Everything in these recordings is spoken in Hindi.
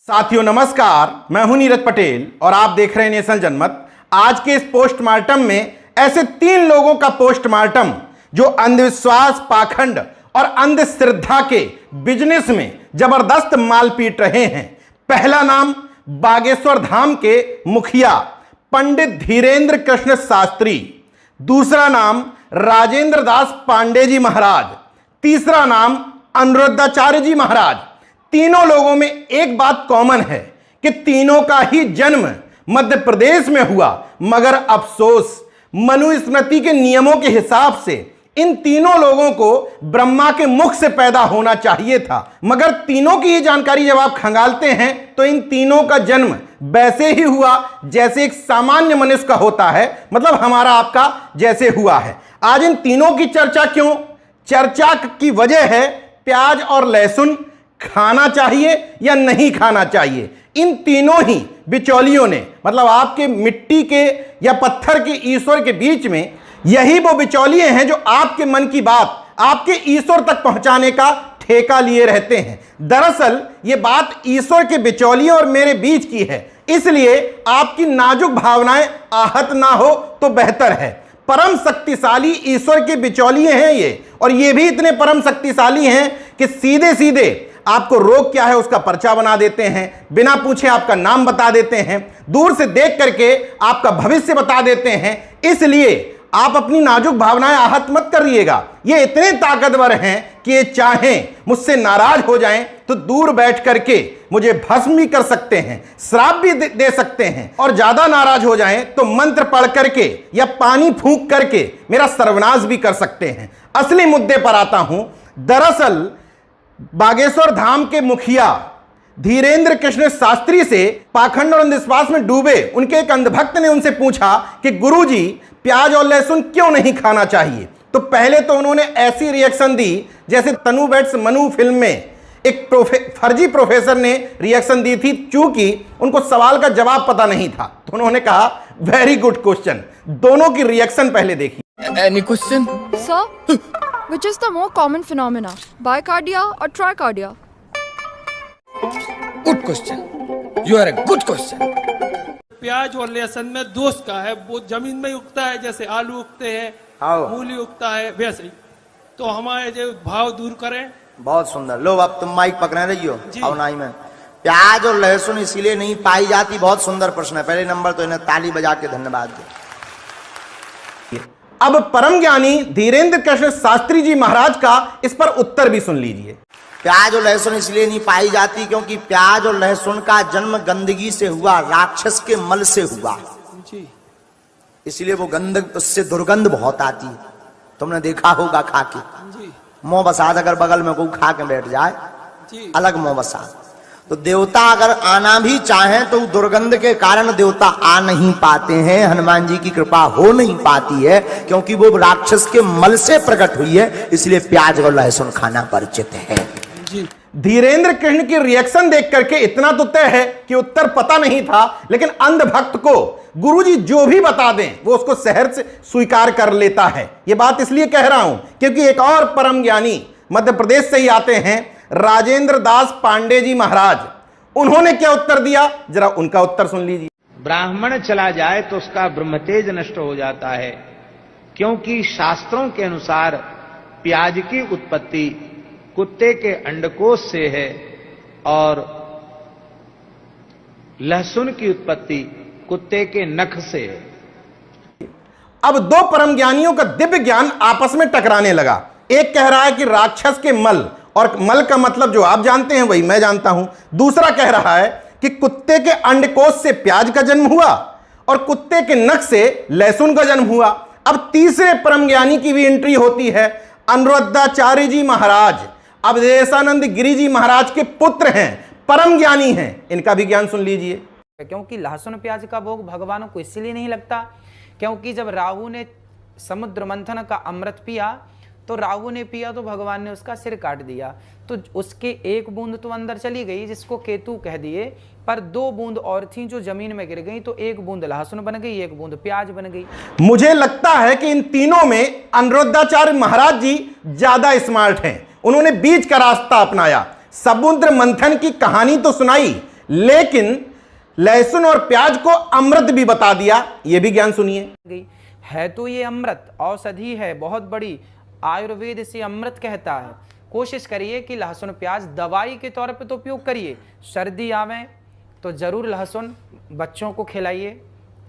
साथियों नमस्कार, मैं हूं नीरज पटेल और आप देख रहे हैं नेशन जनमत। आज के इस पोस्टमार्टम में ऐसे 3 लोगों का पोस्टमार्टम जो अंधविश्वास, पाखंड और अंधश्रद्धा के बिजनेस में जबरदस्त माल पीट रहे हैं। पहला नाम बागेश्वर धाम के मुखिया पंडित धीरेन्द्र कृष्ण शास्त्री, दूसरा नाम राजेंद्र दास पांडे जी महाराज, तीसरा नाम अनुरुद्धाचार्य जी महाराज। तीनों लोगों में एक बात कॉमन है कि तीनों का ही जन्म मध्य प्रदेश में हुआ, मगर अफसोस मनुस्मृति के नियमों के हिसाब से इन तीनों लोगों को ब्रह्मा के मुख से पैदा होना चाहिए था। मगर तीनों की ही जानकारी जब आप खंगालते हैं तो इन तीनों का जन्म वैसे ही हुआ जैसे एक सामान्य मनुष्य का होता है, मतलब हमारा आपका जैसे हुआ है। आज इन तीनों की चर्चा क्यों? चर्चा की वजह है प्याज और लहसुन खाना चाहिए या नहीं खाना चाहिए। इन तीनों ही बिचौलियों ने, मतलब आपके मिट्टी के या पत्थर के ईश्वर के बीच में, यही वो बिचौलिए हैं जो आपके मन की बात आपके ईश्वर तक पहुंचाने का ठेका लिए रहते हैं। दरअसल ये बात ईश्वर के बिचौलियों और मेरे बीच की है, इसलिए आपकी नाजुक भावनाएं आहत ना हो तो बेहतर है। परम शक्तिशाली ईश्वर के बिचौलिए हैं ये, और ये भी इतने परम शक्तिशाली हैं कि सीधे सीधे आपको रोग क्या है उसका पर्चा बना देते हैं, बिना पूछे आपका नाम बता देते हैं, दूर से देख करके आपका भविष्य बता देते हैं। इसलिए आप अपनी नाजुक भावनाएं आहत मत करिएगा। ये इतने ताकतवर हैं कि ये चाहें मुझसे नाराज हो जाएं तो दूर बैठ करके मुझे भस्म भी कर सकते हैं, श्राप भी दे सकते हैं, और ज्यादा नाराज हो जाएं तो मंत्र पढ़ करके या पानी फूंक करके मेरा सर्वनाश भी कर सकते हैं। असली मुद्दे पर आता हूं। दरअसल बागेश्वर धाम के मुखिया धीरेन्द्र कृष्ण शास्त्री से पाखंड और अंधविश्वास में डूबे उनके एक अंधभक्त ने उनसे पूछा कि गुरुजी प्याज और लहसुन क्यों नहीं खाना चाहिए। तो पहले तो उन्होंने ऐसी रिएक्शन दी जैसे तनु बेट्स मनु फिल्म में एक फर्जी प्रोफेसर ने रिएक्शन दी थी, चूंकि उनको सवाल का जवाब पता नहीं था। तो उन्होंने कहा वेरी गुड क्वेश्चन। दोनों की रिएक्शन पहले देखिए। Any question? Sir, which is the more common phenomena, bicardia or tricardia? Good question. You are a good question. प्याज और लहसुन में दोष का है, वो जमीन में उगता है जैसे आलू उगते हैं, मूली उगता है, वैसे ही। तो हमारे जो भाव दूर करें। बहुत सुंदर। लो अब तुम माइक पकड़े रहियो अवनाई में। प्याज और लहसुन इसीलिए नहीं पाई जाती, बहुत सुंदर प्रश्न है। पहले नंबर तो इन्हें ताली बजा के धन्यवाद दे। अब परम ज्ञानी धीरेन्द्र कृष्ण शास्त्री जी महाराज का इस पर उत्तर भी सुन लीजिए। प्याज और लहसुन इसलिए नहीं पाई जाती क्योंकि प्याज और लहसुन का जन्म गंदगी से हुआ, राक्षस के मल से हुआ, इसलिए वो गंद, उससे दुर्गंध बहुत आती है। तुमने देखा होगा खा के। मोह बसाद अगर बगल में कोई खा के बैठ जाए, अलग मोह बसाद। तो देवता अगर आना भी चाहें तो दुर्गंध के कारण देवता आ नहीं पाते हैं, हनुमान जी की कृपा हो नहीं पाती है, क्योंकि वो राक्षस के मल से प्रकट हुई है। इसलिए प्याज और लहसुन खाना परिचित है। धीरेन्द्र कृष्ण की रिएक्शन देख करके इतना तो तय है कि उत्तर पता नहीं था, लेकिन अंध भक्त को गुरुजी जो भी बता दें वो उसको सहर्ष से स्वीकार कर लेता है। ये बात इसलिए कह रहा हूं क्योंकि एक और परम ज्ञानी मध्य प्रदेश से ही आते हैं, राजेंद्र दास पांडे जी महाराज। उन्होंने क्या उत्तर दिया, जरा उनका उत्तर सुन लीजिए। ब्राह्मण चला जाए तो उसका ब्रह्मतेज नष्ट हो जाता है, क्योंकि शास्त्रों के अनुसार प्याज की उत्पत्ति कुत्ते के अंडकोश से है और लहसुन की उत्पत्ति कुत्ते के नख से है। अब दो परम ज्ञानियों का दिव्य ज्ञान आपस में टकराने लगा। एक कह रहा है कि राक्षस के मल, और मल का मतलब जो आप जानते हैं वही मैं जानता हूं। दूसरा कह रहा है कि कुत्ते के अंडकोश से प्याज का जन्म हुआ और कुत्ते के नख से लहसुन का जन्म हुआ। अब तीसरे परम ज्ञानी की भी एंट्री होती है, अनुरुद्धाचार्य जी महाराज। अवधेशानंद गिरी जी महाराज के पुत्र हैं, परम ज्ञानी हैं। इनका भी ज्ञान सुन लीजिए। क्योंकि लहसुन प्याज का भोग भगवानों को इसलिए नहीं लगता क्योंकि जब राहु ने समुद्र मंथन का अमृत पिया तो राहु ने पिया तो भगवान ने उसका सिर काट दिया, तो उसके एक बूंद तो अंदर चली गई जिसको केतु कह दिए, पर 2 बूंद और थी जो जमीन में गिर गई, तो 1 बूंद लहसुन बन गई, 1 बूंद प्याज बन गई। मुझे लगता है कि इन तीनों में अनुरुद्धाचार्य महाराज जी ज्यादा स्मार्ट हैं। उन्होंने बीच का रास्ता अपनाया। समुद्र मंथन की कहानी तो सुनाई, लेकिन लहसुन और प्याज को अमृत भी बता दिया। यह भी ज्ञान सुनिए। गई है तो ये अमृत औषधि है बहुत बड़ी, आयुर्वेद इसे अमृत कहता है। कोशिश करिए कि लहसुन प्याज दवाई के तौर पे तो उपयोग करिए। सर्दी आवे तो ज़रूर लहसुन बच्चों को खिलाइए।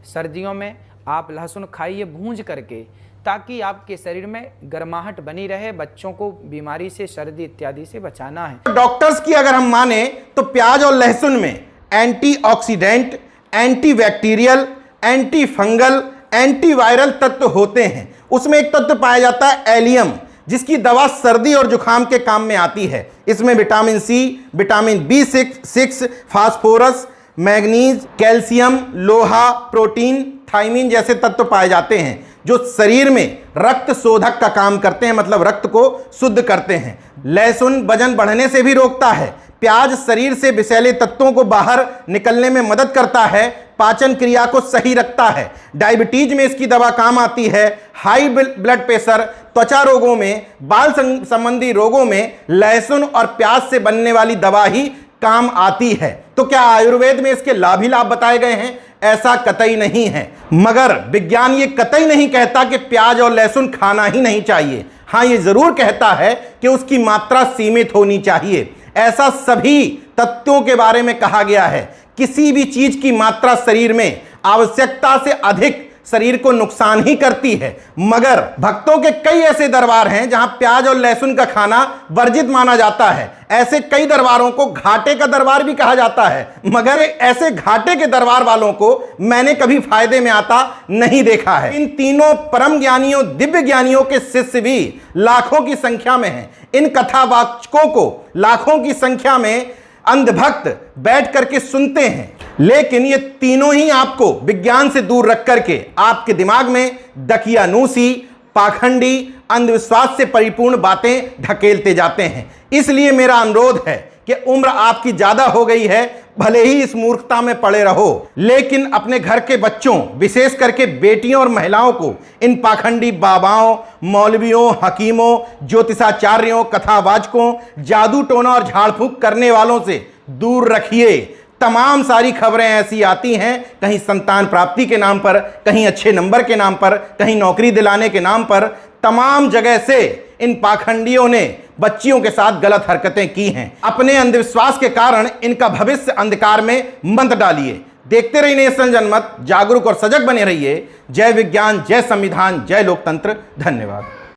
सर्दियों में आप लहसुन खाइए भूंज करके, ताकि आपके शरीर में गर्माहट बनी रहे। बच्चों को बीमारी से, सर्दी इत्यादि से बचाना है। डॉक्टर्स की अगर हम माने तो प्याज और लहसुन में antioxidant, antibacterial, anti fungal, antiviral तत्व होते हैं। उसमें एक तत्व पाया जाता है एलियम, जिसकी दवा सर्दी और जुखाम के काम में आती है। इसमें vitamin C, vitamin B6, phosphorus, manganese, calcium, लोहा, प्रोटीन, थायमीन जैसे तत्व पाए जाते हैं, जो शरीर में रक्त शोधक का काम करते हैं, मतलब रक्त को शुद्ध करते हैं। लहसुन वजन बढ़ने से भी रोकता है। प्याज शरीर से विषैले तत्वों को बाहर निकलने में मदद करता है, पाचन क्रिया को सही रखता है। डायबिटीज में इसकी दवा काम आती है। हाई ब्लड प्रेशर, त्वचा रोगों में, बाल संबंधी रोगों में लहसुन और प्याज से बनने वाली दवा ही काम आती है। तो क्या आयुर्वेद में इसके लाभ ही लाभ बताए गए हैं? ऐसा कतई नहीं है। मगर विज्ञान ये कतई नहीं कहता कि प्याज और लहसुन खाना ही नहीं चाहिए। हाँ, ये जरूर कहता है कि उसकी मात्रा सीमित होनी चाहिए। ऐसा सभी तत्वों के बारे में कहा गया है। किसी भी चीज की मात्रा शरीर में आवश्यकता से अधिक शरीर को नुकसान ही करती है। मगर भक्तों के कई ऐसे दरबार हैं जहां प्याज और लहसुन का खाना वर्जित माना जाता है। ऐसे कई दरबारों को घाटे का दरबार भी कहा जाता है। मगर ऐसे घाटे के दरबार वालों को मैंने कभी फायदे में आता नहीं देखा है। इन तीनों परम ज्ञानियों, दिव्य ज्ञानियों के शिष्य भी लाखों की संख्या में हैं। इन कथावाचकों को लाखों की संख्या में अंधभक्त बैठ करके सुनते हैं। लेकिन ये तीनों ही आपको विज्ञान से दूर रख करके आपके दिमाग में दकियानूसी, पाखंडी, अंधविश्वास से परिपूर्ण बातें ढकेलते जाते हैं। इसलिए मेरा अनुरोध है कि उम्र आपकी ज्यादा हो गई है, भले ही इस मूर्खता में पड़े रहो, लेकिन अपने घर के बच्चों, विशेष करके बेटियों और महिलाओं को इन पाखंडी बाबाओं, मौलवियों, हकीमों, ज्योतिषाचार्यों, कथावाचकों, जादू टोना और झाड़ फूक करने वालों से दूर रखिए। तमाम सारी खबरें ऐसी आती हैं, कहीं संतान प्राप्ति के नाम पर, कहीं अच्छे नंबर के नाम पर, कहीं नौकरी दिलाने के नाम पर। तमाम जगह से इन पाखंडियों ने बच्चियों के साथ गलत हरकतें की हैं। अपने अंधविश्वास के कारण इनका भविष्य अंधकार में मत डालिए। देखते रहिए नेशन जनमत, जागरूक और सजग बने रहिए। जय विज्ञान, जय संविधान, जय लोकतंत्र। धन्यवाद।